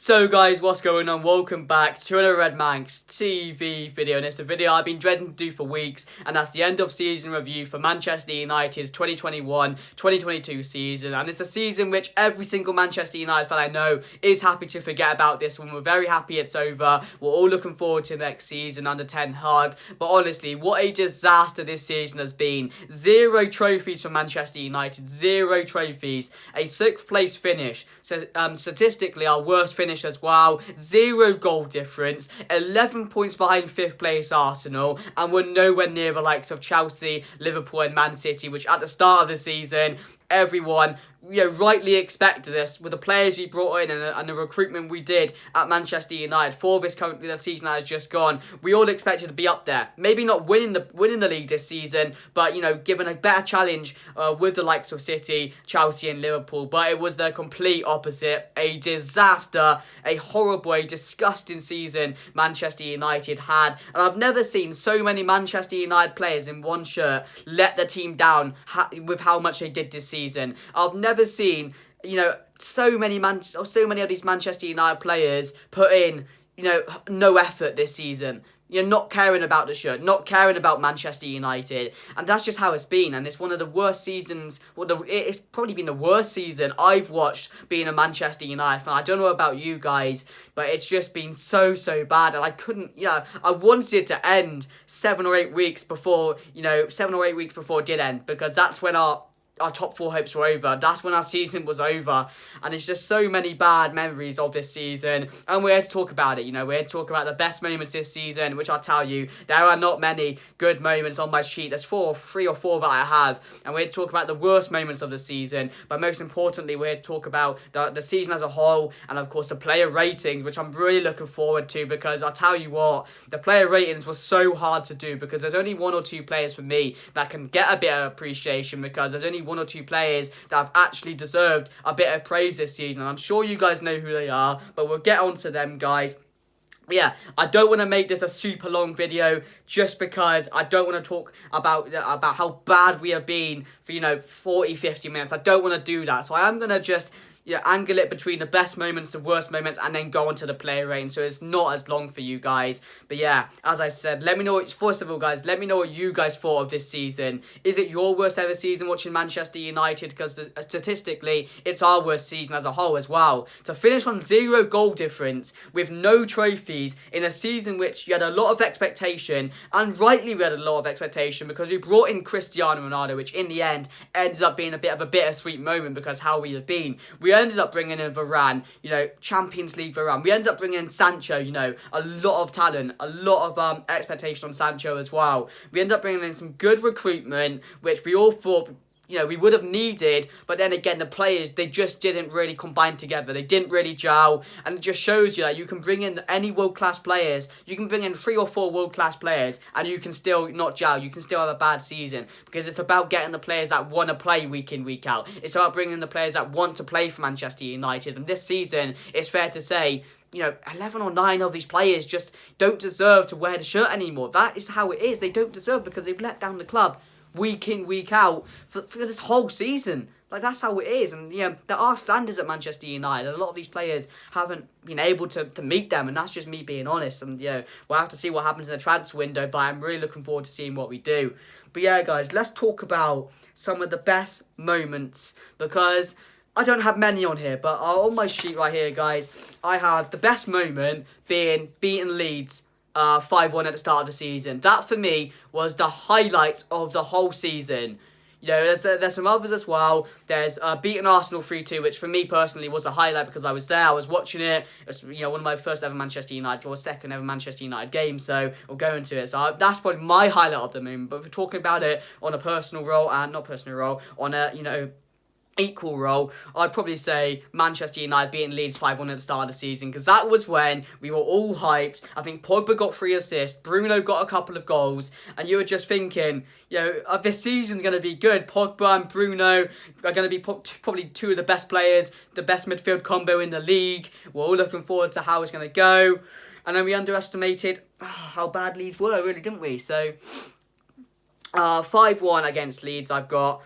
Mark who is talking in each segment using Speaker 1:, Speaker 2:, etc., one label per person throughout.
Speaker 1: So guys, what's going on? Welcome back to another Red Manx TV video, and it's a video I've been dreading to do for weeks, and that's the end of season review for Manchester United's 2021-2022 season. And it's a season which every single Manchester United fan I know is happy to forget about this one. We're very happy it's over. We're all looking forward to next season under Ten Hag. But honestly, what a disaster this season has been. 0 trophies for Manchester United, 0 trophies. A 6th place finish. So statistically, our worst finish as well. 0 goal difference, 11 points behind 5th place Arsenal, and we're nowhere near the likes of Chelsea, Liverpool and Man City, which at the start of the season everyone rightly expected this with the players we brought in and the recruitment we did at Manchester United for this currently the season that has just gone. We all expected to be up there. Maybe not winning the league this season, but given a better challenge with the likes of City, Chelsea and Liverpool. But it was the complete opposite. A disaster, a horrible, a disgusting season Manchester United had. And I've never seen so many Manchester United players in one shirt let the team down with how much they did this season. I've never seen, so many of these Manchester United players put in, no effort this season. Not caring about the shirt, not caring about Manchester United. And that's just how it's been. And it's one of the worst seasons. It's probably been the worst season I've watched being a Manchester United fan. I don't know about you guys, but it's just been so bad. And I couldn't, I wanted it to end 7 or 8 weeks before, 7 or 8 weeks before it did end. Because that's when our top 4 hopes were over. That's when our season was over. And it's just so many bad memories of this season. And we're here to talk about it. We're here to talk about the best moments this season, which I'll tell you, there are not many good moments on my sheet. There's 3 or 4 that I have. And we're here to talk about the worst moments of the season. But most importantly, we're here to talk about the season as a whole. And of course, the player ratings, which I'm really looking forward to. Because I'll tell you what, the player ratings were so hard to do. Because there's only 1 or 2 players for me that can get a bit of appreciation. Because there's only 1 or 2 players that have actually deserved a bit of praise this season. And I'm sure you guys know who they are, but we'll get on to them, guys. Yeah, I don't want to make this a super long video just because I don't want to talk about how bad we have been for, 40-50 minutes. I don't want to do that. So I am going to just angle it between the best moments, the worst moments, and then go on to the player range, so it's not as long for you guys. But yeah, as I said, let me know, first of all, guys, let me know what you guys thought of this season. Is it your worst ever season watching Manchester United? Because statistically, it's our worst season as a whole as well. To finish on 0 goal difference, with no trophies, in a season which you had a lot of expectation, and rightly we had a lot of expectation, because we brought in Cristiano Ronaldo, which in the end ended up being a bit of a bittersweet moment, because how we have been. We ended up bringing in Varane, Champions League Varane. We ended up bringing in Sancho, a lot of talent, a lot of expectation on Sancho as well. We ended up bringing in some good recruitment, which we all thought we would have needed, but then again, the players, they just didn't really combine together. They didn't really gel, and it just shows you that you can bring in any world-class players. You can bring in 3 or 4 world-class players, and you can still not gel. You can still have a bad season, because it's about getting the players that want to play week in, week out. It's about bringing in the players that want to play for Manchester United, and this season, it's fair to say, 11 or 9 of these players just don't deserve to wear the shirt anymore. That is how it is. They don't deserve, because they've let down the club week in, week out for this whole season. That's how it is. And there are standards at Manchester United. A lot of these players haven't been able to meet them, and that's just me being honest. And we'll have to see what happens in the transfer window, but I'm really looking forward to seeing what we do. But yeah, guys, let's talk about some of the best moments, because I don't have many on here, but on my sheet right here, guys, I have the best moment being beating Leeds 5-1 at the start of the season. That for me was the highlight of the whole season. There's some others as well. There's beating Arsenal 3-2, which for me personally was a highlight, because I was there, I was watching it. It was one of my first ever Manchester United, or second ever Manchester United game, so we'll go into it. So that's probably my highlight of the moment. But if we're talking about it on a personal role, and not personal role, on a equal role, I'd probably say Manchester United beating Leeds 5-1 at the start of the season, because that was when we were all hyped. I think Pogba got 3 assists, Bruno got a couple of goals, and you were just thinking, this season's going to be good. Pogba and Bruno are going to be probably 2 of the best players, the best midfield combo in the league. We're all looking forward to how it's going to go. And then we underestimated how bad Leeds were, really, didn't we? So, 5-1 against Leeds, I've got.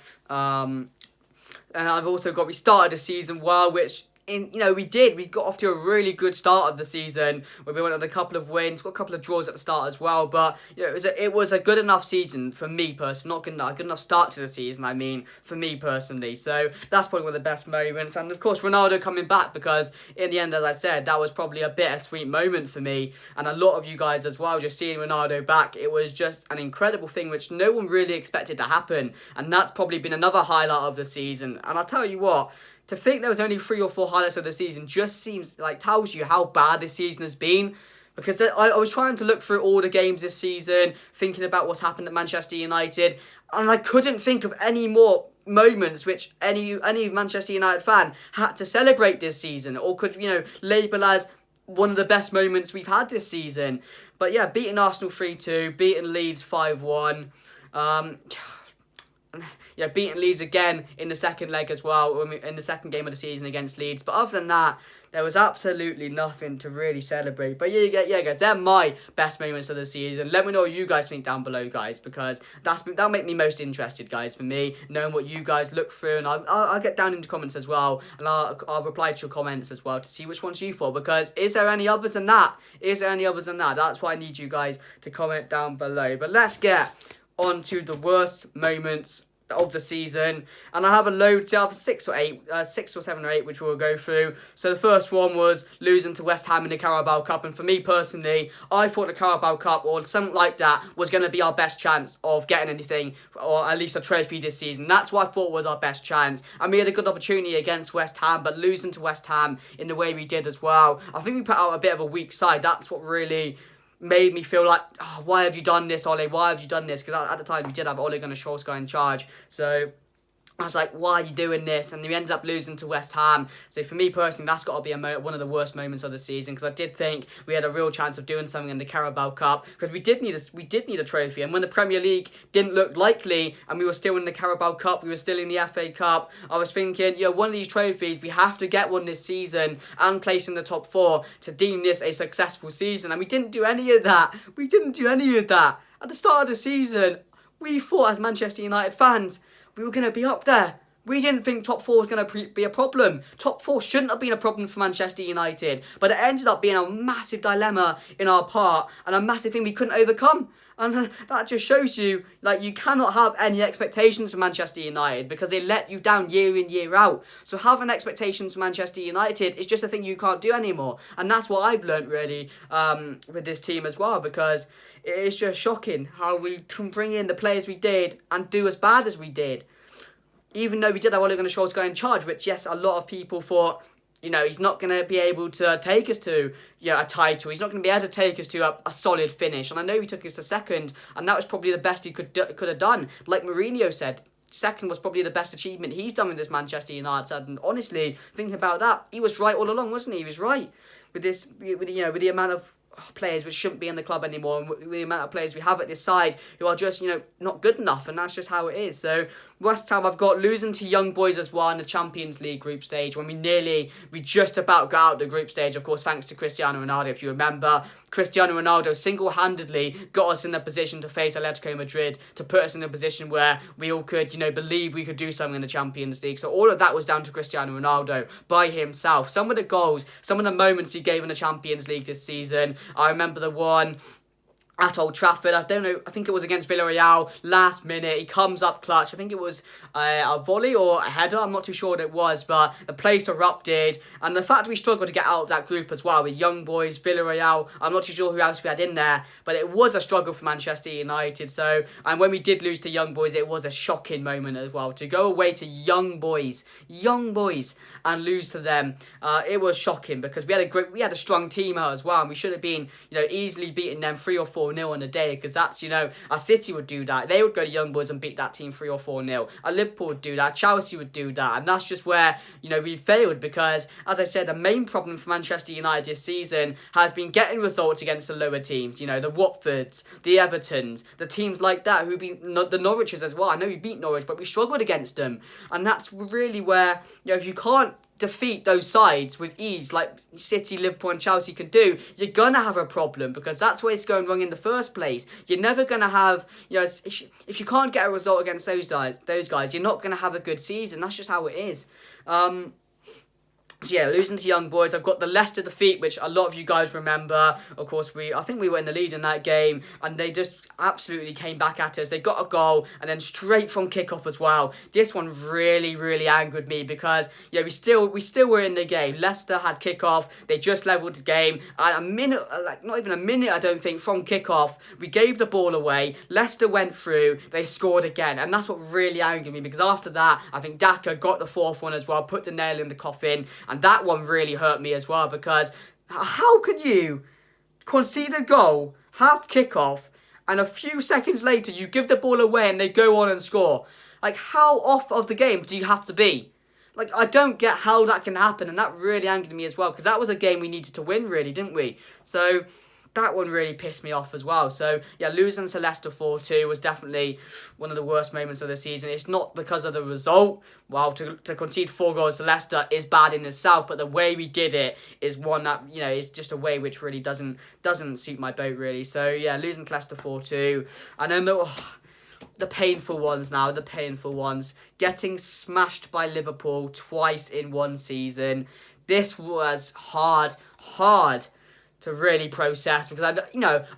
Speaker 1: And I've also got, we started the season well, which we got off to a really good start of the season where we went on a couple of wins, got a couple of draws at the start as well, but it was a good enough season for me personally. Not good enough start to the season, I mean, for me personally. So that's probably one of the best moments. And of course Ronaldo coming back, because in the end, as I said, that was probably a bittersweet moment for me and a lot of you guys as well. Just seeing Ronaldo back, it was just an incredible thing which no one really expected to happen, and that's probably been another highlight of the season. And I'll tell you what, to think there was only 3 or 4 highlights of the season just seems like tells you how bad this season has been. Because I was trying to look through all the games this season, thinking about what's happened at Manchester United, and I couldn't think of any more moments which any Manchester United fan had to celebrate this season, or could label as one of the best moments we've had this season. But yeah, beating Arsenal 3-2, beating Leeds 5-1. Beating Leeds again in the second leg as well, in the second game of the season against Leeds. But other than that, there was absolutely nothing to really celebrate. But yeah, guys, they're my best moments of the season. Let me know what you guys think down below, guys, because that'll make me most interested, guys, for me, knowing what you guys look through. And I'll get down into comments as well, and I'll reply to your comments as well to see which ones you thought. Because is there any others than that? That's why I need you guys to comment down below. But let's get on to the worst moments of the season, and I have a load, so I have 6 or 7 or 8, which we'll go through. So the first one was losing to West Ham in the Carabao Cup, and for me personally, I thought the Carabao Cup or something like that was going to be our best chance of getting anything, or at least a trophy this season. That's what I thought was our best chance, and we had a good opportunity against West Ham, but losing to West Ham in the way we did as well, I think we put out a bit of a weak side. That's what really made me feel like, oh, why have you done this, Ole? Why have you done this? Because at the time we did have Ole Gunnar Solskjaer in charge. So I was like, why are you doing this? And we ended up losing to West Ham. So for me personally, that's got to be one of the worst moments of the season, because I did think we had a real chance of doing something in the Carabao Cup, because we did need a trophy. And when the Premier League didn't look likely, and we were still in the Carabao Cup, we were still in the FA Cup, I was thinking, one of these trophies, we have to get one this season and place in the top 4 to deem this a successful season. And we didn't do any of that. At the start of the season, we thought as Manchester United fans, we were going to be up there. We didn't think top 4 was going to be a problem. Top 4 shouldn't have been a problem for Manchester United. But it ended up being a massive dilemma in our part, and a massive thing we couldn't overcome. And that just shows you, like, you cannot have any expectations for Manchester United, because they let you down year in, year out. So having expectations for Manchester United is just a thing you can't do anymore. And that's what I've learnt, really, with this team as well, because it's just shocking how we can bring in the players we did and do as bad as we did. Even though we did have Ole Gunnar Solskjaer in charge, which, yes, a lot of people thought, he's not going to be able to take us to a title. He's not going to be able to take us to a solid finish. And I know he took us to second, and that was probably the best he could have done. Like Mourinho said, second was probably the best achievement he's done with this Manchester United side. And honestly, thinking about that, he was right all along, wasn't he? He was right with this, with the amount of players which shouldn't be in the club anymore, and with the amount of players we have at this side who are just, not good enough, and that's just how it is. So West Ham, I've got losing to Young Boys as well in the Champions League group stage, when we just about got out the group stage, of course, thanks to Cristiano Ronaldo. If you remember, Cristiano Ronaldo single-handedly got us in a position to face Atletico Madrid, to put us in a position where we all could, believe we could do something in the Champions League. So all of that was down to Cristiano Ronaldo by himself. Some of the goals, some of the moments he gave in the Champions League this season, I remember the one at Old Trafford, I think it was against Villarreal, last minute, he comes up clutch. I think it was a volley or a header, I'm not too sure what it was, but the place erupted, and the fact we struggled to get out of that group as well, with Young Boys, Villarreal, I'm not too sure who else we had in there, but it was a struggle for Manchester United. So, and when we did lose to Young Boys, it was a shocking moment as well, to go away to Young Boys, and lose to them. It was shocking, because we had a strong team out as well, and we should have been, easily beating them 3 or 4-0 on a day, because that's, a City would do that. They would go to Young Boys and beat that team 3 or 4-0. A Liverpool would do that. Chelsea would do that. And that's just where, we failed, because, as I said, the main problem for Manchester United this season has been getting results against the lower teams. The Watfords, the Evertons, the teams like that, who beat the Norwiches as well. I know we beat Norwich, but we struggled against them. And that's really where, if you can't defeat those sides with ease, like City, Liverpool and Chelsea can do, you're gonna have a problem, because that's where it's going wrong in the first place. You're never gonna have, if you can't get a result against those guys, you're not gonna have a good season. That's just how it is. So yeah, losing to Young Boys. I've got the Leicester defeat, which a lot of you guys remember. Of course, I think we were in the lead in that game, and they just absolutely came back at us. They got a goal, and then straight from kickoff as well. This one really, really angered me because yeah, we still were in the game. Leicester had kickoff. They just leveled the game, and a minute, like not even a minute, I don't think, from kickoff, we gave the ball away. Leicester went through. They scored again, and that's what really angered me because after that, I think Daka got the fourth one as well, put the nail in the coffin. And that one really hurt me as well because how can you concede a goal, have kickoff, and a few seconds later you give the ball away and they go on and score? Like, how off of the game do you have to be? Like, I don't get how that can happen, and that really angered me as well because that was a game we needed to win, really, didn't we? So that one really pissed me off as well. So, yeah, losing to Leicester 4-2 was definitely one of the worst moments of the season. It's not because of the result. Well, to concede 4 goals to Leicester is bad in itself, but the way we did it is one that, you know, is just a way which really doesn't suit my boat, really. So, yeah, losing to Leicester 4-2. And then the painful ones now, the painful ones. Getting smashed by Liverpool twice in one season. This was hard to really process because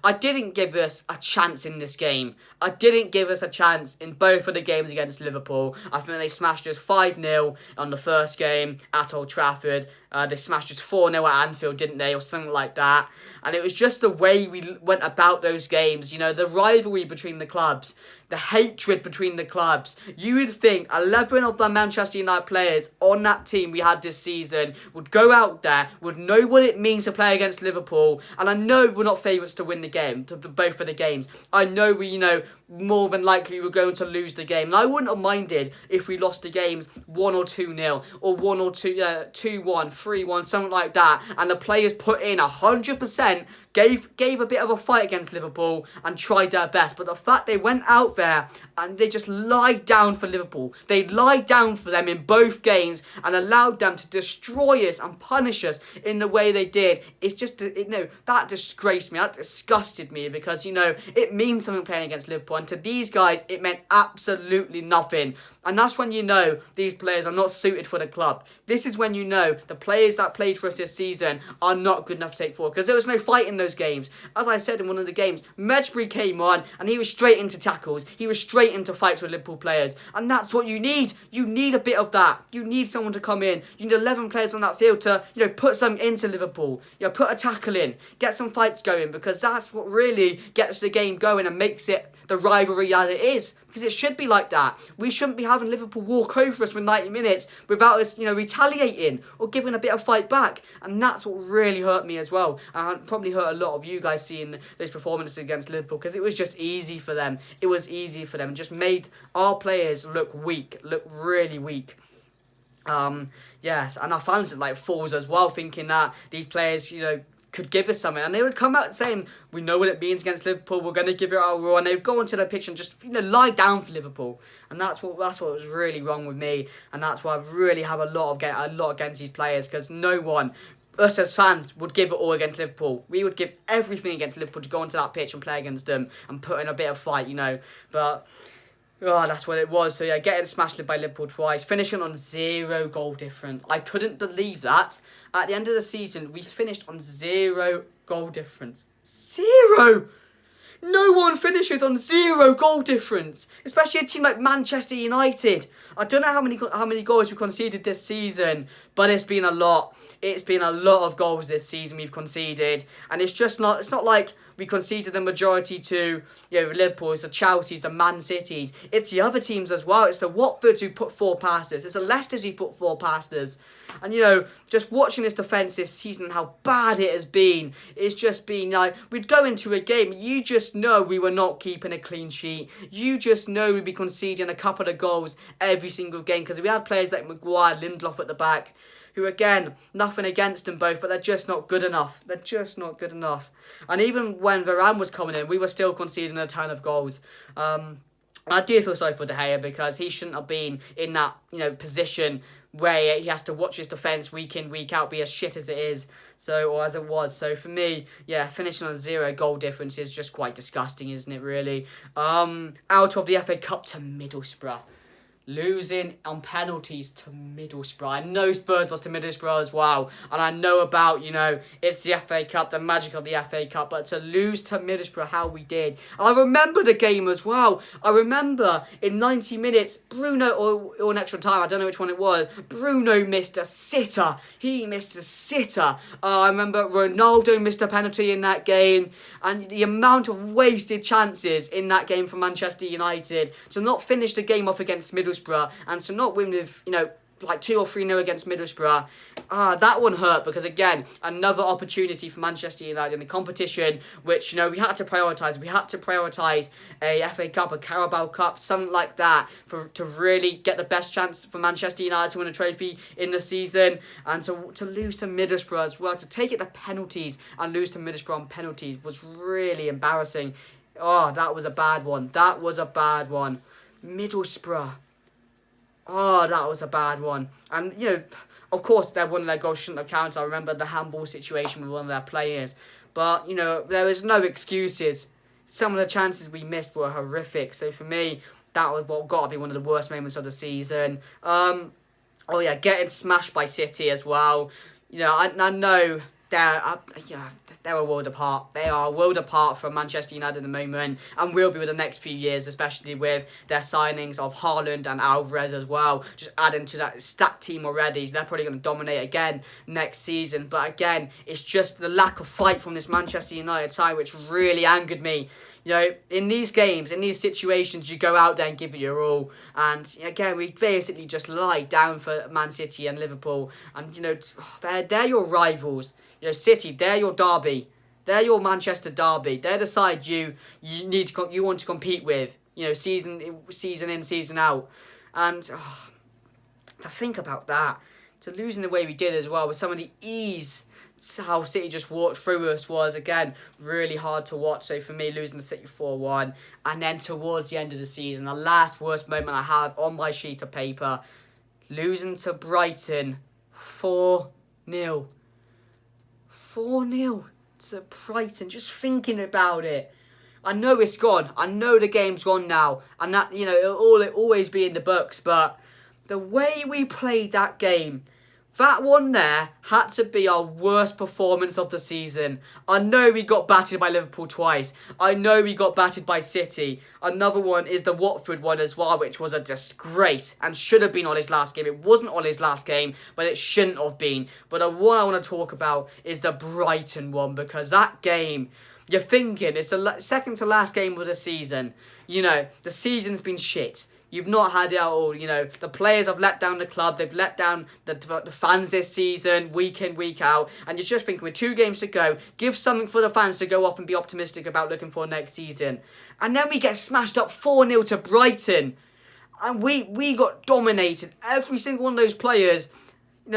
Speaker 1: I didn't give us a chance in this game. I didn't give us a chance in both of the games against Liverpool. I think they smashed us 5-0 on the first game at Old Trafford. They smashed us 4-0 at Anfield, didn't they, or something like that. And it was just the way we went about those games, you know, the rivalry between the clubs, the hatred between the clubs. You would think 11 of the Manchester United players on that team we had this season would go out there, would know what it means to play against Liverpool. And I know we're not favourites to win the game, to both of the games. I know we, more than likely we're going to lose the game. And I wouldn't have minded if we lost the games 1 or 2-0 or 1 or 2-1, 3-1, something like that. And the players put in 100%, gave a bit of a fight against Liverpool and tried their best. But the fact they went out there and they just lied down for Liverpool. They lied down for them in both games and allowed them to destroy us and punish us in the way they did. It's just, that disgraced me. That disgusted me because, it means something playing against Liverpool. And to these guys, it meant absolutely nothing. And that's when these players are not suited for the club. This is when the players that played for us this season are not good enough to take forward. Because there was no fight in those games. As I said in one of the games, Medjbury came on and he was straight into tackles. He was straight into fights with Liverpool players. And that's what you need. You need a bit of that. You need someone to come in. You need 11 players on that field to, put something into Liverpool. Put a tackle in. Get some fights going. Because that's what really gets the game going and makes it the rivalry that it is. Because it should be like that. We shouldn't be having Liverpool walk over us for 90 minutes without us, retaliating or giving a bit of fight back. And that's what really hurt me as well. And probably hurt a lot of you guys seeing those performances against Liverpool because it was just easy for them. It was easy for them. It just made our players look weak, look really weak. Yes, and I found it like fools as well, thinking that these players, could give us something, and they would come out saying, we know what it means against Liverpool, we're going to give it our all, and they would go onto the pitch and just lie down for Liverpool. And that's what was really wrong with me, and that's why I really have a lot against these players, because no one, us as fans, would give it all against Liverpool. We would give everything against Liverpool to go onto that pitch and play against them and put in a bit of fight, but that's what it was. So yeah, getting smashed by Liverpool twice, finishing on 0 goal difference. I couldn't believe that. At the end of the season, we finished on 0 goal difference. 0! No one finishes on 0 goal difference, especially a team like Manchester United. I don't know how many goals we conceded this season, but it's been a lot. It's been a lot of goals this season we've conceded, and it's not like we conceded the majority to Liverpool, it's the Chelsea's, the Man Cities. It's the other teams as well. It's the Watfords who put 4 past us. It's the Leicesters who put 4 past us. And just watching this defence this season, how bad it has been. It's just been like, we'd go into a game, you just know we were not keeping a clean sheet. You just know we'd be conceding a couple of goals every single game, because we had players like Maguire, Lindelof at the back, who, again, nothing against them both, but they're just not good enough. They're just not good enough. And even when Varane was coming in, we were still conceding a ton of goals. I do feel sorry for De Gea, because he shouldn't have been in that, position where he has to watch his defence week in, week out, be as shit as it is, or as it was. So for me, finishing on 0 goal difference is just quite disgusting, isn't it, really? Out of the FA Cup to Middlesbrough. losing on penalties to Middlesbrough. I know Spurs lost to Middlesbrough as well, and I know about, it's the FA Cup, the magic of the FA Cup, but to lose to Middlesbrough how we did. And I remember the game as well. I remember in 90 minutes, Bruno, or an extra time, I don't know which one it was, Bruno missed a sitter. He missed a sitter. I remember Ronaldo missed a penalty in that game, and the amount of wasted chances in that game for Manchester United to not finish the game off against Middlesbrough and to not win with, like 2 or 3-0 against Middlesbrough. That one hurt because, again, another opportunity for Manchester United in the competition, which, we had to prioritise. We had to prioritise a FA Cup, a Carabao Cup, something like that, to really get the best chance for Manchester United to win a trophy in the season. And to lose to Middlesbrough as well, to take it to penalties and lose to Middlesbrough on penalties was really embarrassing. Oh, that was a bad one. That was a bad one. Middlesbrough. Oh, that was a bad one. And, of course, one of their goals shouldn't have counted. I remember the handball situation with one of their players. But, there was no excuses. Some of the chances we missed were horrific. So, for me, that was what got to be one of the worst moments of the season. Getting smashed by City as well. I know they're a world apart. They are a world apart from Manchester United at the moment, and will be with the next few years, especially with their signings of Haaland and Alvarez as well. Just adding to that stacked team already. They're probably going to dominate again next season. But again, it's just the lack of fight from this Manchester United side which really angered me. In these games, in these situations, you go out there and give it your all. And again, we basically just lie down for Man City and Liverpool. And, they're your rivals. City, they're your derby. They're your Manchester derby. They're the side you want to compete with. Season in, season out. And to think about that, to losing the way we did as well, with some of the ease how City just walked through us was, again, really hard to watch. So for me, losing the City 4-1. And then towards the end of the season, the last worst moment I have on my sheet of paper, losing to Brighton 4-0. 4-0 to Brighton. Just thinking about it. I know it's gone. I know the game's gone now. And that, it'll always be in the books. But the way we played that game, that one there had to be our worst performance of the season. I know we got battered by Liverpool twice. I know we got battered by City. Another one is the Watford one as well, which was a disgrace and should have been on his last game. It wasn't on his last game, but it shouldn't have been. But the one I want to talk about is the Brighton one, because that game, you're thinking it's the second to last game of the season. The season's been shit. You've not had it at all. The players have let down the club. They've let down the fans this season, week in, week out. And you're just thinking, with 2 games to go, give something for the fans to go off and be optimistic about looking for next season. And then we get smashed up 4-0 to Brighton. And we got dominated. Every single one of those players,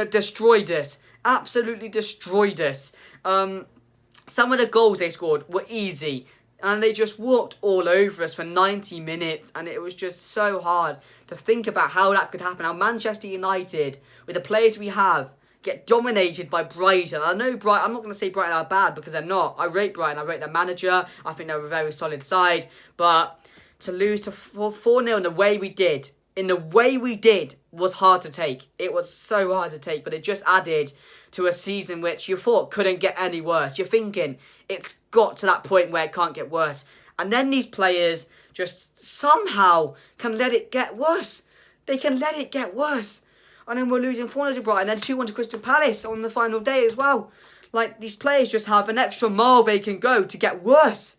Speaker 1: destroyed us. Absolutely destroyed us. Some of the goals they scored were easy. And they just walked all over us for 90 minutes. And it was just so hard to think about how that could happen. How Manchester United, with the players we have, get dominated by Brighton. I know Brighton, I'm not going to say Brighton are bad, because they're not. I rate Brighton. I rate their manager. I think they're a very solid side. But to lose to 4-0 in the way we did, was hard to take. It was so hard to take. But it just added to a season which you thought couldn't get any worse. You're thinking, it's got to that point where it can't get worse. And then these players just somehow can let it get worse. They can let it get worse. And then we're losing 4-0 to Brighton, and then 2-1 to Crystal Palace on the final day as well. Like, these players just have an extra mile they can go to get worse.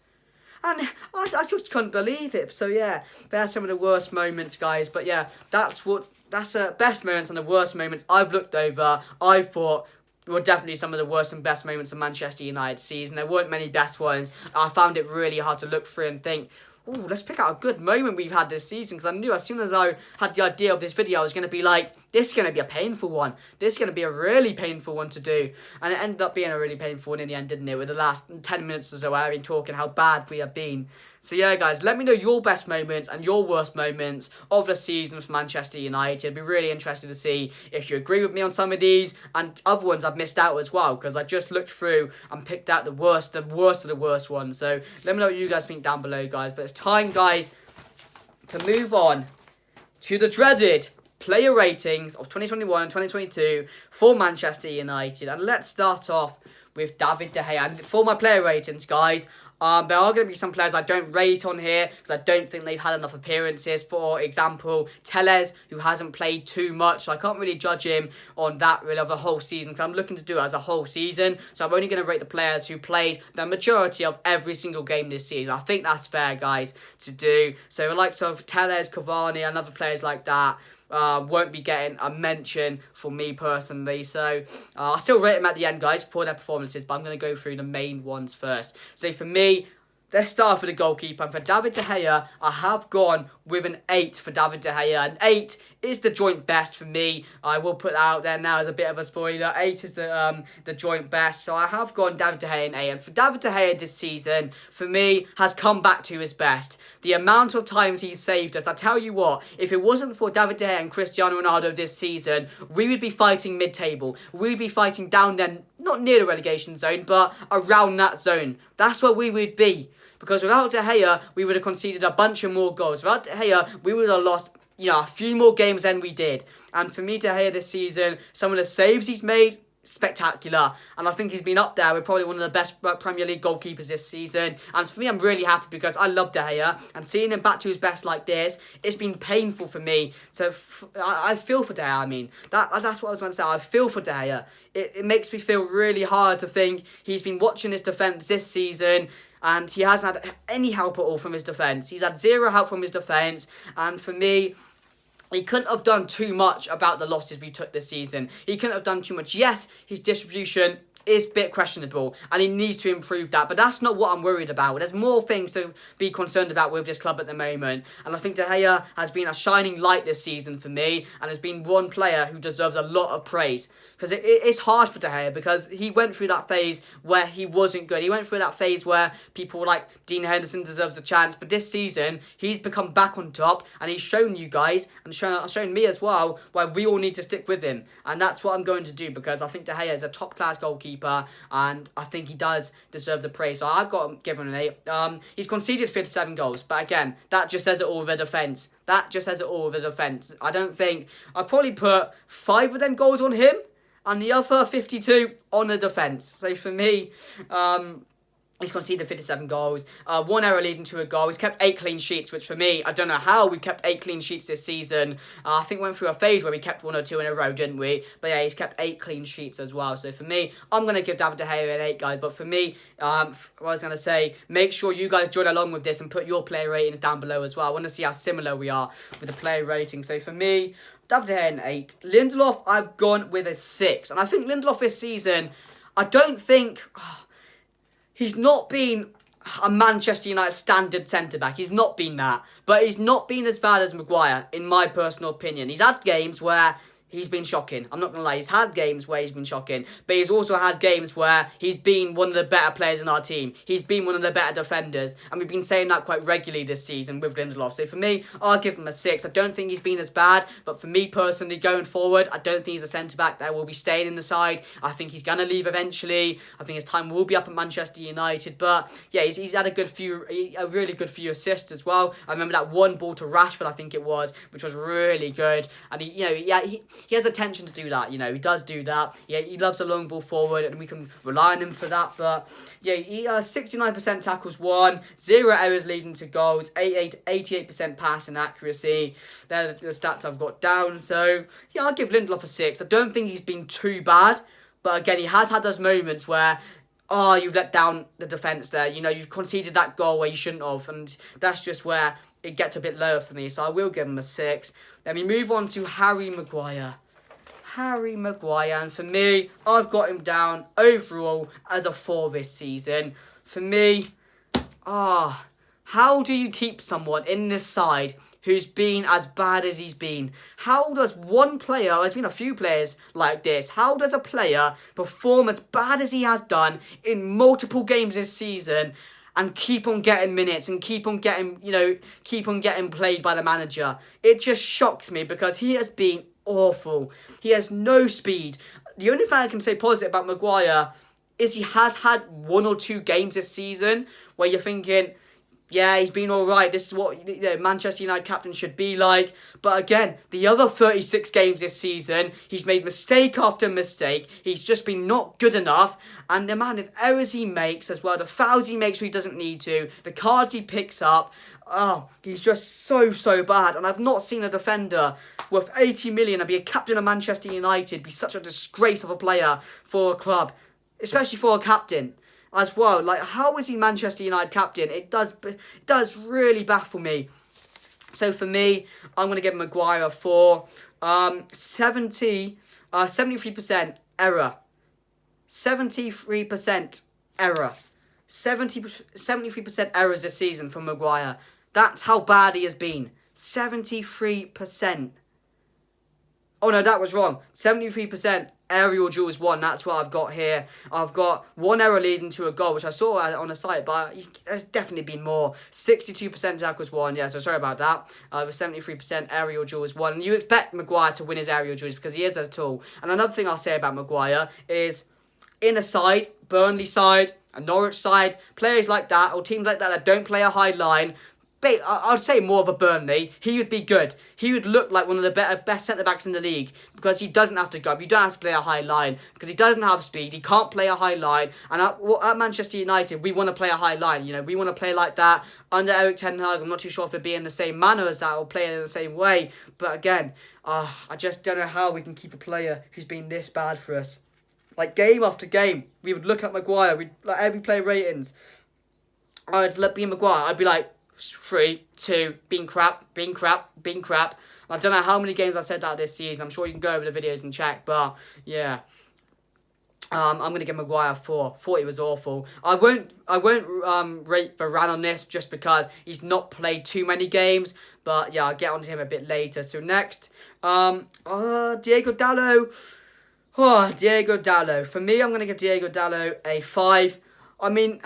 Speaker 1: And I just couldn't believe it. So yeah, there's some of the worst moments, guys. But yeah, that's the best moments and the worst moments I've looked over. I thought were definitely some of the worst and best moments of Manchester United season. There weren't many best ones. I found it really hard to look through and think, ooh, let's pick out a good moment we've had this season. Because I knew as soon as I had the idea of this video, I was going to be like, this is going to be a painful one. This is going to be a really painful one to do. And it ended up being a really painful one in the end, didn't it? With the last 10 minutes or so, I've been talking how bad we have been. So yeah, guys, let me know your best moments and your worst moments of the season for Manchester United. I'd be really interested to see if you agree with me on some of these, and other ones I've missed out as well, because I just looked through and picked out the worst of the worst ones. So let me know what you guys think down below, guys. But it's time, guys, to move on to the dreaded player ratings of 2021 and 2022 for Manchester United. And let's start off with David De Gea. And for my player ratings, guys, there are going to be some players I don't rate on here because I don't think they've had enough appearances. For example, Telles, who hasn't played too much, so I can't really judge him on that really of the whole season because I'm looking to do it as a whole season. So I'm only going to rate the players who played the majority of every single game this season. I think that's fair, guys, to do. So the likes of Telles, Cavani, and other players like that won't be getting a mention for me personally. So I'll still rate them at the end, guys, for their performances, but I'm going to go through the main ones first. So for me, let's start with the goalkeeper. And for David De Gea, I have gone with an 8 for David De Gea. An 8 is the joint best for me. I will put that out there now as a bit of a spoiler. 8 is the joint best. So I have gone David De Gea an 8. And for David De Gea this season, for me, has come back to his best. The amount of times he's saved us, I tell you what, if it wasn't for David De Gea and Cristiano Ronaldo this season, we would be fighting mid-table. We'd be fighting down there, not near the relegation zone, but around that zone. That's where we would be. Because without De Gea, we would have conceded a bunch of more goals. Without De Gea, we would have lost, a few more games than we did. And for me, De Gea this season, some of the saves he's made, spectacular. And I think he's been up there with probably one of the best Premier League goalkeepers this season. And for me, I'm really happy because I love De Gea. And seeing him back to his best like this, it's been painful for me. So I feel for De Gea, I mean. That's what I was going to say. I feel for De Gea. It makes me feel really hard to think he's been watching his defence this season and he hasn't had any help at all from his defence. He's had zero help from his defence. And for me, he couldn't have done too much about the losses we took this season. He couldn't have done too much. Yes, his distribution is a bit questionable and he needs to improve that, but that's not what I'm worried about. There's more things to be concerned about with this club at the moment, and I think De Gea has been a shining light this season for me and has been one player who deserves a lot of praise. Because it's hard for De Gea because he went through that phase where he wasn't good. He went through that phase where people were like, Dean Henderson deserves a chance. But this season, he's become back on top and he's shown you guys and shown me as well why we all need to stick with him. And that's what I'm going to do because I think De Gea is a top-class goalkeeper and I think he does deserve the praise. So I've got to give him an 8. He's conceded 57 goals. But again, that just says it all with the defence. That just says it all with the defence. I don't think... I'd probably put 5 of them goals on him and the other 52 on the defence. So for me, he's conceded 57 goals, 1 error leading to a goal. He's kept 8 clean sheets, which for me, I don't know how we've kept 8 clean sheets this season. I think we went through a phase where we kept 1 or 2 in a row, didn't we? But yeah, he's kept 8 clean sheets as well. So for me, I'm going to give David De Gea an 8, guys. But for me, what I was going to say, make sure you guys join along with this and put your player ratings down below as well. I want to see how similar we are with the player rating. So for me, David De Gea an 8. Lindelof, I've gone with a 6. And I think Lindelof this season, I don't think... He's not been a Manchester United standard centre-back. He's not been that. But he's not been as bad as Maguire, in my personal opinion. He's had games where he's been shocking. I'm not going to lie. He's had games where he's been shocking. But he's also had games where he's been one of the better players in our team. He's been one of the better defenders. And we've been saying that quite regularly this season with Lindelof. So for me, I'll give him a 6. I don't think he's been as bad. But for me personally, going forward, I don't think he's a centre-back that will be staying in the side. I think he's going to leave eventually. I think his time will be up at Manchester United. But yeah, he's had a really good few assists as well. I remember that one ball to Rashford, I think it was, which was really good. And he has attention to do that, he does do that. Yeah, he loves a long ball forward and we can rely on him for that. But yeah, he 69% tackles won, 0 errors leading to goals, 88% passing accuracy. They're the stats I've got down. So yeah, I'll give Lindelof a 6. I don't think he's been too bad, but again, he has had those moments where you've let down the defence there. You've conceded that goal where you shouldn't have, and that's just where it gets a bit lower for me. So I will give him a 6. Then we move on to Harry Maguire. And for me, I've got him down overall as a 4 this season. For me, how do you keep someone in this side who's been as bad as he's been? How does one player, there's been a few players like this, how does a player perform as bad as he has done in multiple games this season and keep on getting minutes and keep on getting played by the manager? It just shocks me because he has been awful. He has no speed. The only thing I can say positive about Maguire is he has had 1 or 2 games this season where you're thinking, Yeah, he's been alright. This is what Manchester United captain should be like. But again, the other 36 games this season, he's made mistake after mistake. He's just been not good enough. And the amount of errors he makes as well, the fouls he makes where he doesn't need to, the cards he picks up. Oh, he's just so bad. And I've not seen a defender worth 80 million and be a captain of Manchester United be such a disgrace of a player for a club. Especially for a captain as well. Like, how is he Manchester United captain? It does really baffle me. So for me, I'm going to give Maguire for 73% error. 73% error. 73% errors this season from Maguire. That's how bad he has been. 73%. Oh no, that was wrong. 73% aerial duels won. That's what I've got here. I've got one error leading to a goal, which I saw on the site, but there's definitely been more. 62% tackles won. Yeah, so sorry about that. With 73% aerial duels won. And you expect Maguire to win his aerial duels because he is as tall. And another thing I'll say about Maguire is in a side, Burnley side, a Norwich side, players like that, or teams like that don't play a high line, I'd say more of a Burnley, he would be good. He would look like one of the best centre-backs in the league because he doesn't have to go up. You don't have to play a high line because he doesn't have speed. He can't play a high line. And at Manchester United, we want to play a high line. You know, we want to play like that. Under Erik ten Hag, I'm not too sure if it'd be in the same manner as that or play in the same way. But again, I just don't know how we can keep a player who's been this bad for us. Like, game after game, we would look at Maguire. We'd like every player ratings. I'd be Maguire. I'd be like, 3, 2, being crap. I don't know how many games I've said that this season. I'm sure you can go over the videos and check, but yeah. I'm going to give Maguire 4. Thought he was awful. I won't rate Varane on this just because he's not played too many games, but yeah, I'll get onto him a bit later. So next, Diego Dalot. Oh, Diego Dalot. For me, I'm going to give Diego Dalot a 5. I mean,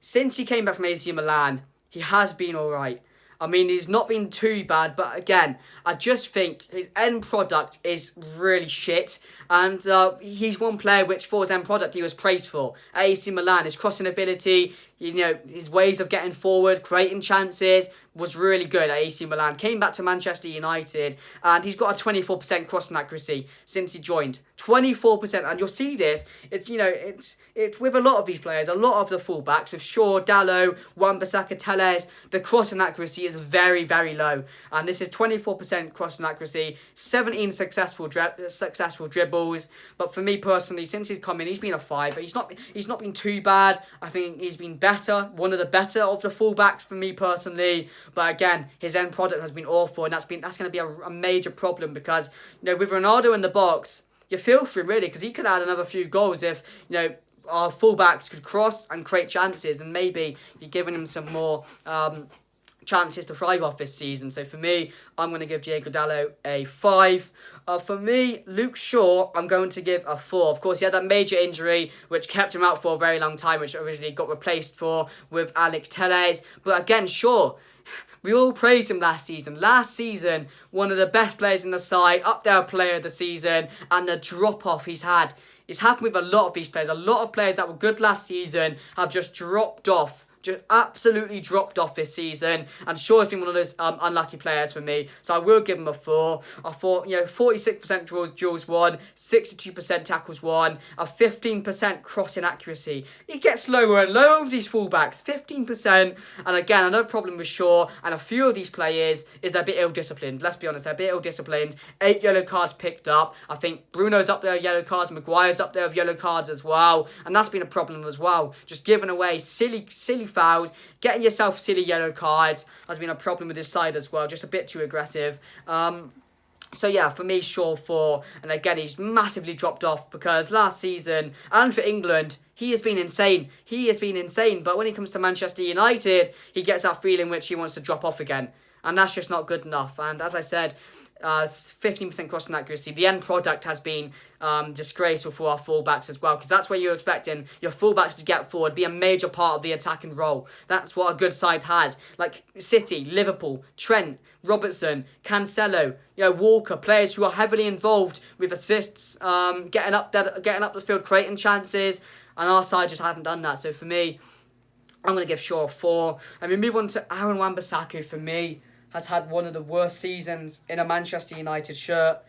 Speaker 1: since he came back from AC Milan, he has been alright. I mean, he's not been too bad, but again, I just think his end product is really shit. And he's one player which, for his end product, he was praised for. At AC Milan, his crossing ability, you know, his ways of getting forward, creating chances, was really good at AC Milan. Came back to Manchester United, and he's got a 24% crossing accuracy since he joined. 24%, and you'll see this. It's, you know, it's with a lot of these players, a lot of the fullbacks, with Shaw, Dalot, Wan-Bissaka, Telles, the crossing accuracy is very, very low. And this is 24% crossing accuracy, 17 successful dribbles. But for me personally, since he's come in, he's been a 5. He's not been too bad. I think he's been better, one of the better of the fullbacks for me personally. But again, his end product has been awful, and that's going to be a major problem because, you know, with Ronaldo in the box, you feel for him really because he could add another few goals if, you know, our fullbacks could cross and create chances, and maybe you're giving him some more chances to thrive off this season. So for me, I'm going to give Diego Dalot a 5. For me, Luke Shaw, I'm going to give a 4. Of course, he had that major injury, which kept him out for a very long time, which originally got replaced with Alex Telles. But again, Shaw, we all praised him last season. Last season, one of the best players in the side, up there player of the season, and the drop-off he's had. It's happened with a lot of these players. A lot of players that were good last season have just dropped off. Just absolutely dropped off this season, and Shaw has been one of those unlucky players for me, so I will give him a 4. I thought, you know, 46% duels won, 62% tackles won, a 15% crossing accuracy. He gets lower and lower with these fullbacks, 15%. And again, another problem with Shaw and a few of these players is they're a bit ill-disciplined. Let's be honest, they're a bit ill-disciplined. 8 yellow cards picked up. I think Bruno's up there with yellow cards, Maguire's up there with yellow cards as well, and that's been a problem as well. Just giving away silly fouls, getting yourself silly yellow cards has been a problem with this side as well. Just a bit too aggressive. So yeah, for me, Shaw 4. And again, he's massively dropped off because last season, and for England, he has been insane. But when he comes to Manchester United, he gets that feeling which he wants to drop off again. And that's just not good enough. And as I said, 15% crossing accuracy. The end product has been disgraceful for our fullbacks as well, because that's where you're expecting your fullbacks to get forward, be a major part of the attacking role. That's what a good side has. Like City, Liverpool, Trent, Robertson, Cancelo, you know, Walker, players who are heavily involved with assists, getting up the field, creating chances, and our side just haven't done that. So for me, I'm going to give Shaw a 4. And we move on to Aaron Wan-Bissaka. For me, has had one of the worst seasons in a Manchester United shirt.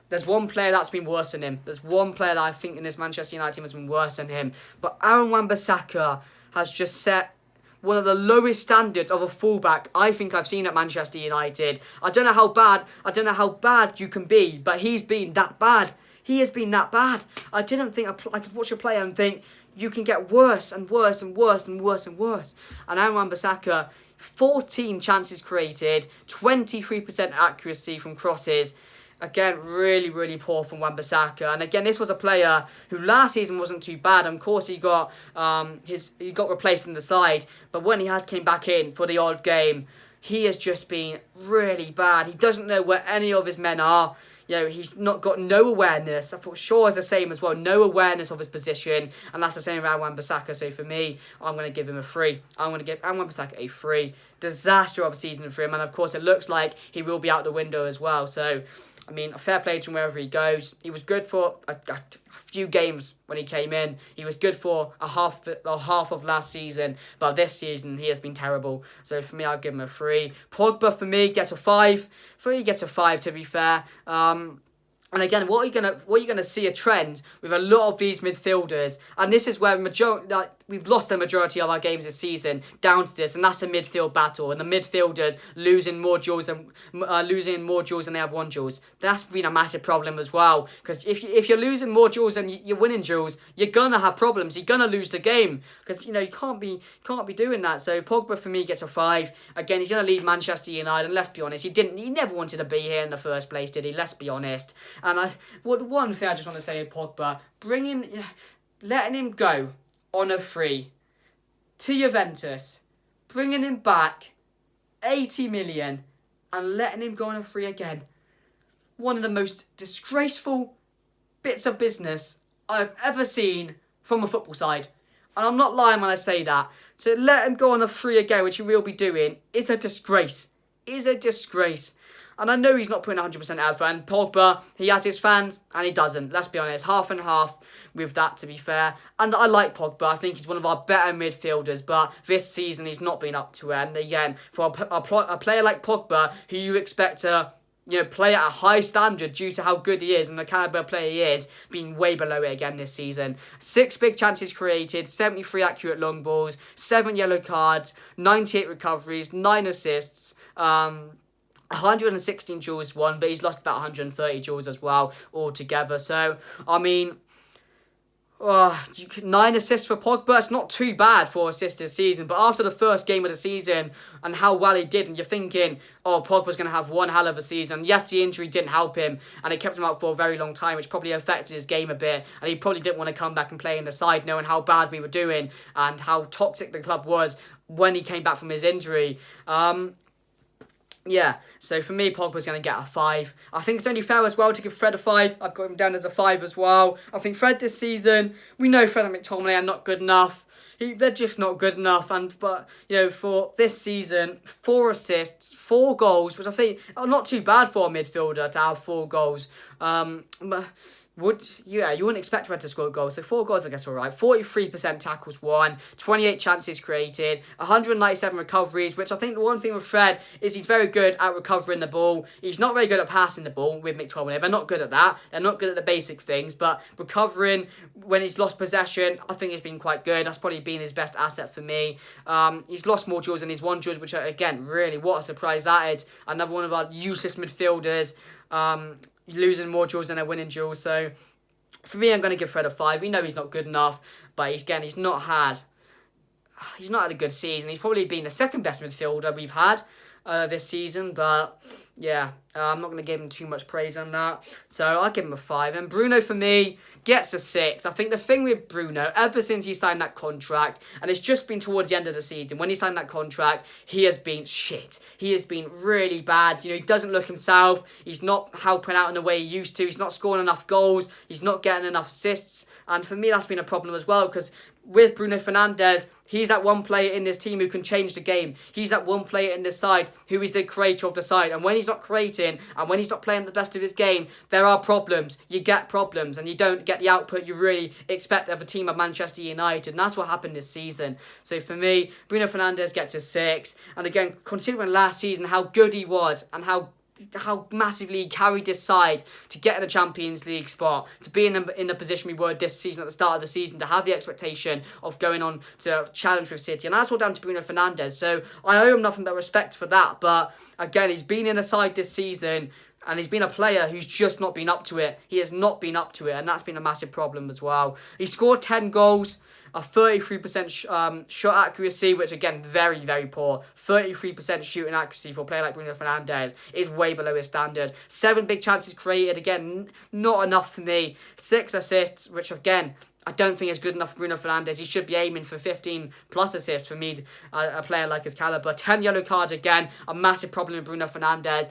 Speaker 1: There's one player that's been worse than him. There's one player that I think in this Manchester United team has been worse than him. But Aaron Wan-Bissaka has just set one of the lowest standards of a fullback I think I've seen at Manchester United. I don't know how bad you can be, but he's been that bad. He has been that bad. I didn't think I could watch a player and think you can get worse and worse and worse and worse and worse. And Aaron Wan-Bissaka, 14 chances created, 23% accuracy from crosses. Again, really, really poor from Wan-Bissaka. And again, this was a player who last season wasn't too bad. Of course, he got replaced in the side. But when he came back in for the odd game, he has just been really bad. He doesn't know where any of his men are. You know, he's got no awareness. I thought Shaw is the same as well. No awareness of his position. And that's the same about Wan-Bissaka. So for me, I'm going to give him a 3. I'm going to give Wan-Bissaka a 3. Disaster of a season for him. And of course, it looks like he will be out the window as well. So, I mean, a fair play to him wherever he goes. He was good for a few games when he came in. He was good for a half of last season. But this season, he has been terrible. So for me, I'll give him a 3. Pogba, for me, gets a 5. 3 gets a 5, to be fair. And again, what you're gonna see a trend with a lot of these midfielders, and this is where we've lost the majority of our games this season down to this, and that's the midfield battle, and the midfielders losing more duels than they have won duels. That's been a massive problem as well, because if you're losing more duels than you're winning duels, you're gonna have problems. You're gonna lose the game because you can't be doing that. So Pogba for me gets a 5. Again, he's gonna leave Manchester United, and let's be honest, he never wanted to be here in the first place, did he? Let's be honest. And the one thing I just want to say is Pogba, letting him go on a free to Juventus, bringing him back 80 million and letting him go on a free again. One of the most disgraceful bits of business I've ever seen from a football side. And I'm not lying when I say that. So let him go on a free again, which he will be doing, is a disgrace. Is a disgrace. And I know he's not putting 100% effort. And Pogba, he has his fans, and he doesn't. Let's be honest, half and half with that, to be fair. And I like Pogba. I think he's one of our better midfielders. But this season, he's not been up to it. And again, for a player like Pogba, who you expect to play at a high standard due to how good he is and the caliber player he is, being way below it again this season. 6 big chances created, 73 accurate long balls, 7 yellow cards, 98 recoveries, 9 assists, 116 duels won, but he's lost about 130 duels as well altogether. So, I mean, 9 assists for Pogba. It's not too bad for assists this season, but after the first game of the season and how well he did, and you're thinking, Pogba's going to have one hell of a season. Yes, the injury didn't help him, and it kept him out for a very long time, which probably affected his game a bit, and he probably didn't want to come back and play in the side, knowing how bad we were doing and how toxic the club was when he came back from his injury. Yeah, so for me, Pogba's going to get a 5. I think it's only fair as well to give Fred a 5. I've got him down as a 5 as well. I think Fred this season, we know Fred and McTominay are not good enough. They're just not good enough. But for this season, 4 assists, 4 goals, which I think are not too bad for a midfielder to have 4 goals. You wouldn't expect Fred to score goals. So 4 goals, I guess, all right. 43% tackles won, 28 chances created, 197 recoveries, which I think the one thing with Fred is he's very good at recovering the ball. He's not very good at passing the ball with McTominay. They're not good at that. They're not good at the basic things, but recovering when he's lost possession, I think he's been quite good. That's probably been his best asset for me. He's lost more duels than he's won duels, which, again, really, what a surprise that is. Another one of our useless midfielders. Losing more duels than they're winning duels. So for me, I'm going to give Fred a 5. We know he's not good enough, but he's not had a good season. He's probably been the second best midfielder we've had this season, but yeah, I'm not going to give him too much praise on that. So I'll give him a 5. And Bruno, for me, gets a 6. I think the thing with Bruno, ever since he signed that contract, and it's just been towards the end of the season, when he signed that contract, he has been shit. He has been really bad. He doesn't look himself. He's not helping out in the way he used to. He's not scoring enough goals. He's not getting enough assists. And for me, that's been a problem as well, because with Bruno Fernandes, he's that one player in this team who can change the game. He's that one player in this side who is the creator of the side. And when he's he's not creating and when he's not playing the best of his game, there are problems. You get problems and you don't get the output you really expect of a team of Manchester United. And that's what happened this season. So for me, Bruno Fernandes gets a 6. And again, considering last season how good he was and how massively he carried this side to get in the Champions League spot, to be in the position we were this season at the start of the season, to have the expectation of going on to challenge with City. And that's all down to Bruno Fernandes. So I owe him nothing but respect for that. But again, he's been in a side this season and he's been a player who's just not been up to it. He has not been up to it, and that's been a massive problem as well. He scored 10 goals, a 33% shot accuracy, which again, very, very poor. 33% shooting accuracy for a player like Bruno Fernandes is way below his standard. 7 big chances created, again, not enough for me. 6 assists, which again, I don't think is good enough for Bruno Fernandes. He should be aiming for 15 plus assists for me, a player like his calibre. 10 yellow cards again, a massive problem with Bruno Fernandes.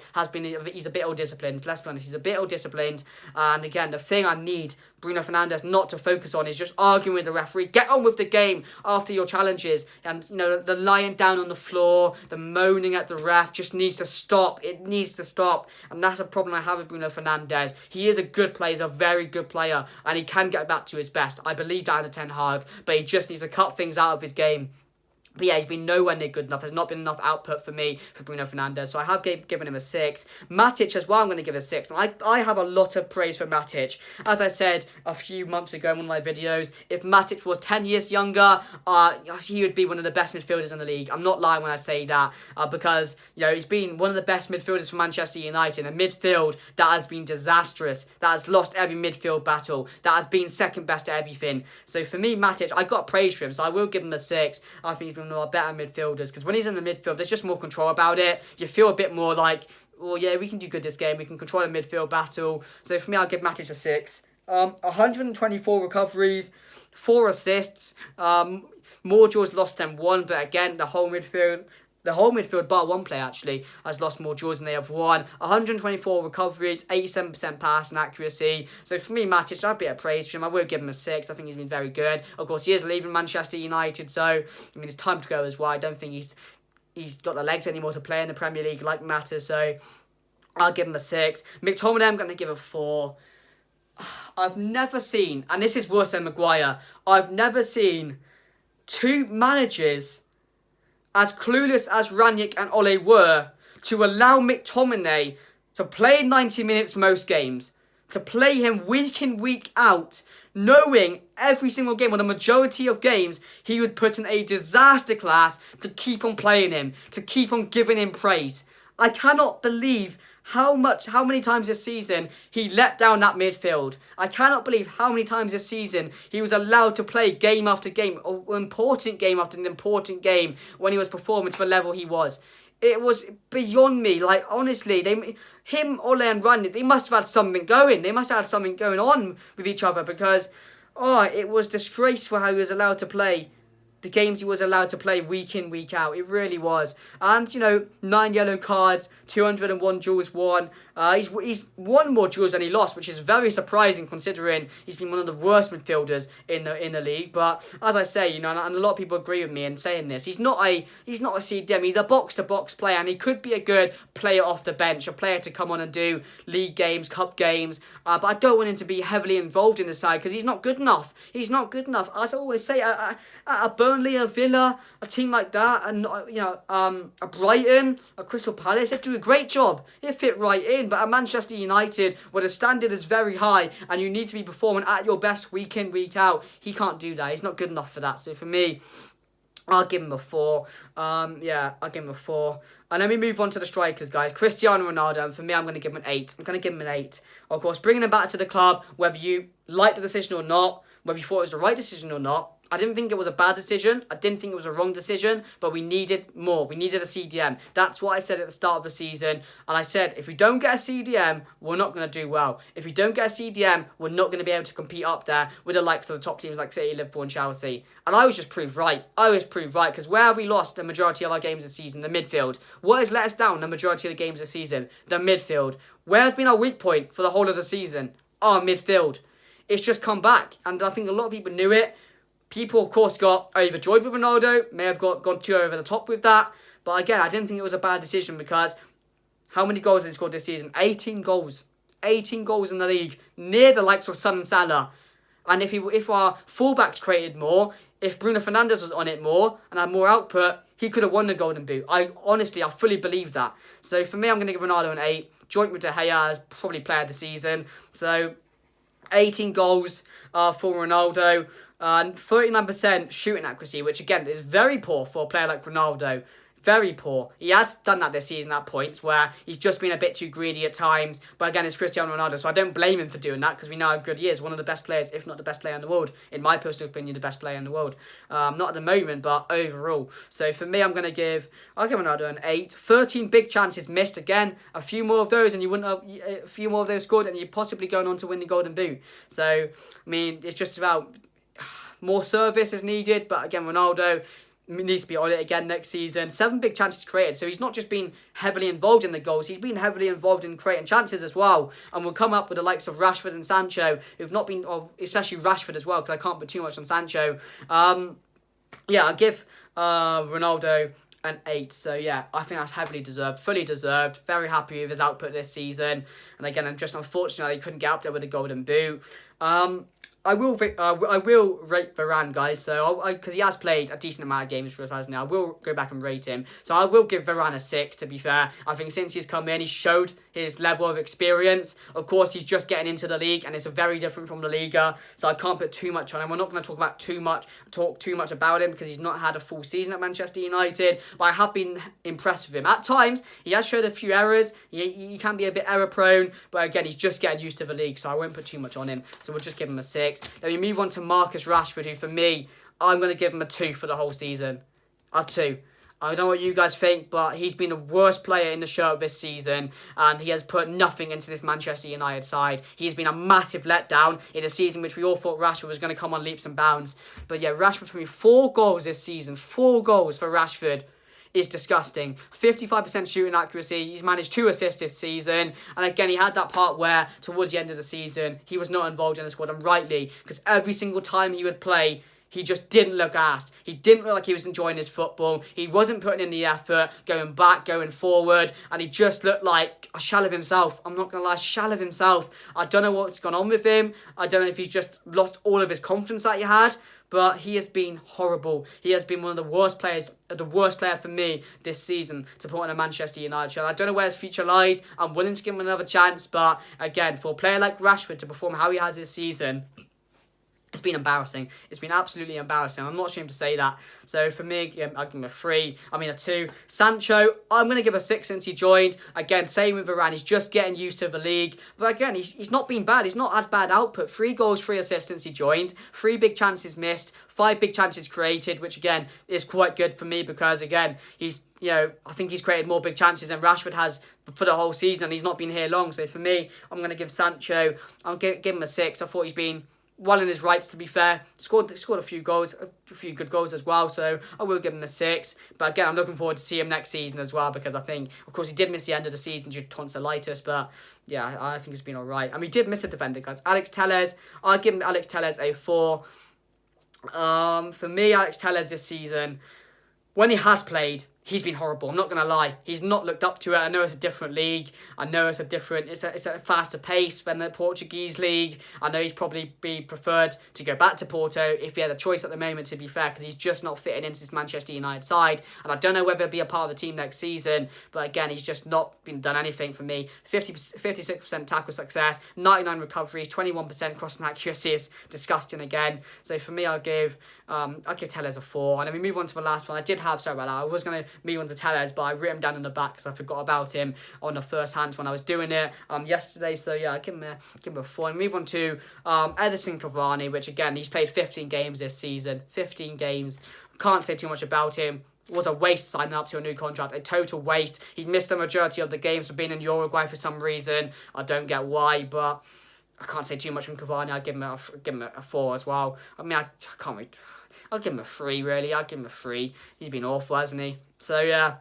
Speaker 1: He's a bit ill-disciplined. Let's be honest, he's a bit ill-disciplined. And again, the thing I need Bruno Fernandes not to focus on is just arguing with the referee. Get on with the game after your challenges. And, you know, the lying down on the floor, the moaning at the ref just needs to stop. It needs to stop. And that's a problem I have with Bruno Fernandes. He is a good player. He's a very good player. And he can get back to his best. I believe that under Ten Hag. But he just needs to cut things out of his game. But yeah, he's been nowhere near good enough. There's not been enough output for me for Bruno Fernandes. So I have given him a 6. Matic as well, I'm going to give a 6. And I have a lot of praise for Matic. As I said a few months ago in one of my videos, if Matic was 10 years younger, he would be one of the best midfielders in the league. I'm not lying when I say that. Because, you know, he's been one of the best midfielders for Manchester United. A midfield that has been disastrous. That has lost every midfield battle. That has been second best at everything. So for me, Matic, I got praise for him. So I will give him a 6. I think he's been one of our better midfielders, because when he's in the midfield, there's just more control about it. You feel a bit more like, well, yeah, we can do good this game. We can control the midfield battle. So for me, I'll give Matic a 6. 124 recoveries, 4 assists. More duels lost than 1, but again, the whole midfield, bar one player actually, has lost more duels than they have won. 124 recoveries, 87% passing accuracy. So for me, Matic, I have a bit of praise for him. I will give him a 6. I think he's been very good. Of course, he is leaving Manchester United, so I mean, it's time to go as well. I don't think he's got the legs anymore to play in the Premier League like Mata, so I'll give him a 6. McTominay, I'm going to give a 4. I've never seen, and this is worse than Maguire, I've never seen 2 managers as clueless as Rangnick and Ole were, to allow McTominay to play 90 minutes most games, to play him week in, week out, knowing every single game, or the majority of games, he would put in a disaster class to keep on playing him, to keep on giving him praise. I cannot believe how many times this season he let down that midfield. I cannot believe how many times this season he was allowed to play game after game, or important game after an important game, when he was performing to the level he was. It was beyond me. Like, honestly, him, Ole and Rangnick, they must have had something going. They must have had something going on with each other, because, it was disgraceful how he was allowed to play the games he was allowed to play week in, week out. It really was. And, you know, 9 yellow cards, 201 duels won. He's won more duels than he lost, which is very surprising considering he's been one of the worst midfielders in the league. But as I say, you know, and a lot of people agree with me in saying this, he's not a CDM. He's a box-to-box player, and he could be a good player off the bench, a player to come on and do league games, cup games. But I don't want him to be heavily involved in the side, because he's not good enough. He's not good enough. As I always say, at a Burnley, a Villa, a team like that, and, you know, a Brighton, a Crystal Palace, they'd do a great job. He'd fit right in. But at Manchester United, where the standard is very high and you need to be performing at your best week in, week out, he can't do that. He's not good enough for that. So for me, I'll give him a 4. I'll give him a 4. And then we move on to the strikers, guys. Cristiano Ronaldo, and for me, I'm going to give him an 8. I'm going to give him an 8. Of course, bringing him back to the club, whether you like the decision or not, whether you thought it was the right decision or not, I didn't think it was a bad decision. I didn't think it was a wrong decision, but we needed more. We needed a CDM. That's what I said at the start of the season. And I said, if we don't get a CDM, we're not going to do well. If we don't get a CDM, we're not going to be able to compete up there with the likes of the top teams like City, Liverpool and Chelsea. And I was just proved right. I was proved right, because where have we lost the majority of our games this season? The midfield. What has let us down the majority of the games this season? The midfield. Where has been our weak point for the whole of the season? Our midfield. It's just come back. And I think a lot of people knew it. People, of course, got overjoyed with Ronaldo, may have gone too over the top with that. But again, I didn't think it was a bad decision, because How many goals has he scored this season? 18 goals. 18 goals in the league. Near the likes of Son and Salah. And if our fullbacks created more, if Bruno Fernandes was on it more and had more output, he could have won the Golden Boot. I fully believe that. So for me, I'm going to give Ronaldo an 8. Joint with De Gea as probably player of the season. So 18 goals for Ronaldo. And 39% shooting accuracy, which again is very poor for a player like Ronaldo. Very poor. He has done that this season at points where he's just been a bit too greedy at times. But again, it's Cristiano Ronaldo, so I don't blame him for doing that because we know how good he is. One of the best players, if not the best player in the world. In my personal opinion, the best player in the world. Not at the moment, but overall. So for me, I'll give Ronaldo an 8. 13 big chances missed again. A few more of those and you wouldn't have, a few more of those scored and you're possibly going on to win the Golden Boot. So, I mean, it's just about more service is needed. But again, Ronaldo needs to be on it again next season. 7 big chances created, so he's not just been heavily involved in the goals, he's been heavily involved in creating chances as well. And we'll come up with the likes of Rashford and Sancho, who've not been, especially Rashford as well, because I can't put too much on Sancho. I'll give Ronaldo an 8. So yeah, I think that's heavily deserved, fully deserved. Very happy with his output this season. And again, I'm just unfortunately couldn't get up there with the Golden Boot. I will rate Varane, guys, so because he has played a decent amount of games for us, hasn't he? I will go back and rate him. So I will give Varane a 6, to be fair. I think since he's come in, he's showed his level of experience. Of course, he's just getting into the league, and it's very different from the Liga, so I can't put too much on him. We're not going to talk too much about him, because he's not had a full season at Manchester United, but I have been impressed with him. At times, he has showed a few errors. He can be a bit error-prone, but again, he's just getting used to the league, so I won't put too much on him. So we'll just give him a 6. Then we move on to Marcus Rashford, who for me, I'm going to give him a 2 for the whole season. A 2. I don't know what you guys think, but he's been the worst player in the shirt this season, and he has put nothing into this Manchester United side. He's been a massive letdown in a season which we all thought Rashford was going to come on leaps and bounds. But yeah, Rashford for me, 4 goals this season. 4 goals for Rashford is disgusting. 55% shooting accuracy. He's managed 2 assists this season. And again, he had that part where, towards the end of the season, he was not involved in the squad, and rightly, because every single time he would play, he just didn't look asked. He didn't look like he was enjoying his football. He wasn't putting in the effort, going back, going forward, and he just looked like a shell of himself. I'm not going to lie, a shell of himself. I don't know what's gone on with him. I don't know if he's just lost all of his confidence that he had, but he has been horrible. He has been one of the worst players, the worst player for me this season to put on a Manchester United shirt. I don't know where his future lies. I'm willing to give him another chance, but again, for a player like Rashford to perform how he has this season, it's been embarrassing. It's been absolutely embarrassing. I'm not ashamed to say that. So for me, I'll give him a 2. Sancho, I'm going to give a 6 since he joined. Again, same with Varane. He's just getting used to the league. But again, he's not been bad. He's not had bad output. 3 goals, 3 assists since he joined. 3 big chances missed. 5 big chances created, which again is quite good for me because again, I think he's created more big chances than Rashford has for the whole season, and he's not been here long. So for me, I'm going to give Sancho, I'll give him a 6. I thought he's been well in his rights, to be fair. Scored a few goals, a few good goals as well, so I will give him a 6. But again, I'm looking forward to see him next season as well, because I think, of course, he did miss the end of the season due to tonsillitis, but yeah, I think it's been alright. And we did miss a defender, guys. Alex Telles, I'll give Alex Telles a 4. For me, Alex Telles this season, when he has played, he's been horrible. I'm not going to lie. He's not looked up to it. I know it's a different league. I know it's a faster pace than the Portuguese league. I know he's probably be preferred to go back to Porto if he had a choice at the moment, to be fair, because he's just not fitting into this Manchester United side. And I don't know whether he'll be a part of the team next season. But again, he's just not done anything for me. 56% tackle success, 99 recoveries, 21% crossing accuracy is disgusting again. So for me, I'll give Telles a 4. And then we move on to the last one. I was going to move on to Telles, but I written him down in the back because I forgot about him on the first hand when I was doing it yesterday. So yeah, I'll give him a 4. And move on to Edinson Cavani, which again, he's played 15 games this season. 15 games. Can't say too much about him. Was a waste signing up to a new contract. A total waste. He missed the majority of the games for being in Uruguay for some reason. I don't get why, but I can't say too much on Cavani. I'll give him a 4 as well. I mean, I can't wait. I'll give him a 3, really. I'll give him a 3. He's been awful, hasn't he? So, yeah.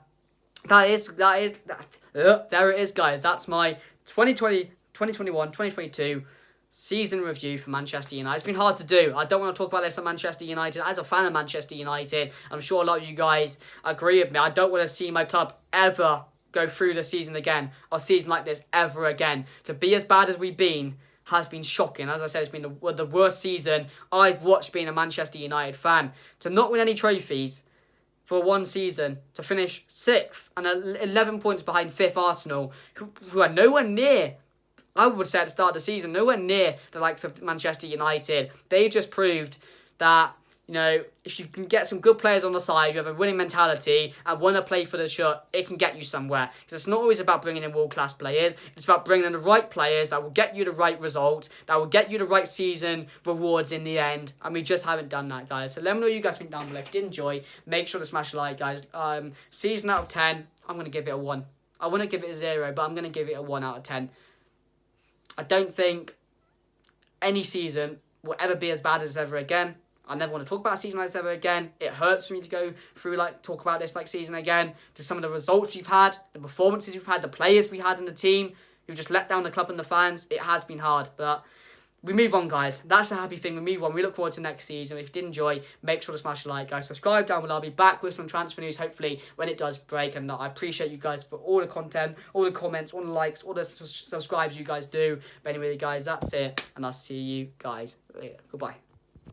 Speaker 1: There it is, guys. That's my 2020, 2021, 2022 season review for Manchester United. It's been hard to do. I don't want to talk about this at Manchester United. As a fan of Manchester United, I'm sure a lot of you guys agree with me. I don't want to see my club ever go through the season again, or season like this ever again. To be as bad as we've been has been shocking. As I said, it's been the worst season I've watched being a Manchester United fan. To not win any trophies for one season, to finish 6th and 11 points behind 5th Arsenal, who are nowhere near, I would say at the start of the season, nowhere near the likes of Manchester United. They just proved that, you know, if you can get some good players on the side, you have a winning mentality and want to play for the shirt, it can get you somewhere. Because it's not always about bringing in world-class players. It's about bringing in the right players that will get you the right results, that will get you the right season rewards in the end. And we just haven't done that, guys. So let me know what you guys think down below. If you did enjoy, make sure to smash a like, guys. Season out of 10, I'm going to give it a 1. I want to give it a 0, but I'm going to give it a 1 out of 10. I don't think any season will ever be as bad as ever again. I never want to talk about a season like this ever again. It hurts for me to go through, talk about this season again. To some of the results we've had, the performances we've had, the players we had in the team, who've just let down the club and the fans. It has been hard, but we move on, guys. That's the happy thing. We move on. We look forward to next season. If you did enjoy, make sure to smash a like, guys. Subscribe down below. I'll be back with some transfer news, hopefully, when it does break. And I appreciate you guys for all the content, all the comments, all the likes, all the subscribes you guys do. But anyway, guys, that's it. And I'll see you guys later. Goodbye.